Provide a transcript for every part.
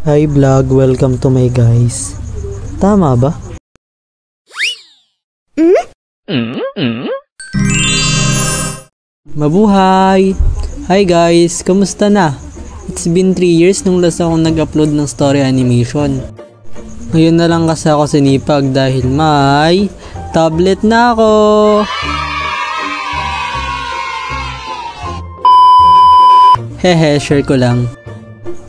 Hi vlog, welcome to my guys. Tama ba? Mabuhay! Hi guys, kamusta na? It's been 3 years nung last akong nag-upload ng story animation. Ngayon na lang kasi ako sinipag dahil may tablet na ako! Hehe, share ko lang.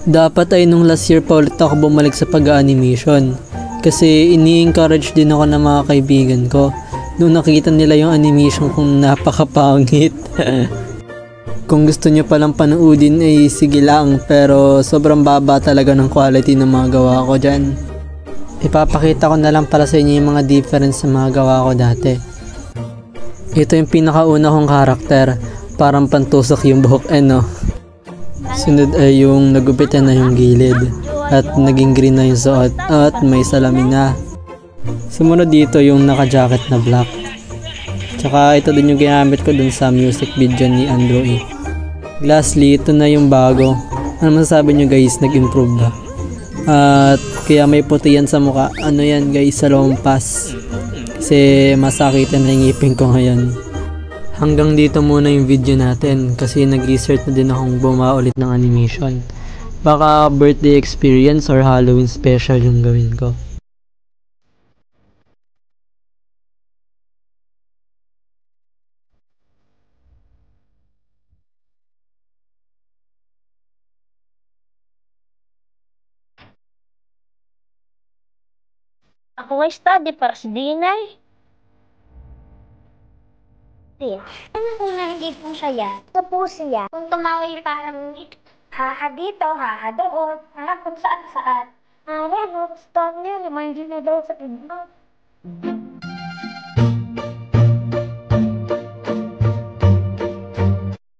Dapat ay nung last year pa ulit ako bumalik sa pag-animation. Kasi ini-encourage din ako ng mga kaibigan ko. Nung nakita nila yung animation kong napakapangit. Kung gusto nyo palang panoodin ay sige lang, pero sobrang baba talaga ng quality ng mga gawa ko dyan. Ipapakita ko na lang para sa inyo yung mga difference sa mga gawa ko dati. Ito yung pinakauna kong karakter, parang pantusok yung buhok no. Sunod ay yung nagupitan na yung gilid at naging green na yung suot at may salamin na. Sumunod dito yung naka-jacket na black. Tsaka ito din yung ginamit ko dun sa music video ni Andrew E. Lastly, ito na yung bago. Ano masasabi nyo guys, nag-improve ba? At kaya may puti yan sa mukha. Ano yan guys, sa lompas. Kasi masakitan na yung ngipin ko ngayon. Hanggang dito muna yung video natin kasi nag-research na din akong bumawa ulit ng animation. Baka birthday experience or Halloween special yung gawin ko. Ako ay study para sa dinay. Ano kung nagiging kong saya? Sa puso siya. Kung tumaway parang haha dito, haha doon, haha kung saan saan. Ano, gusto niya, remind na daw sa iba.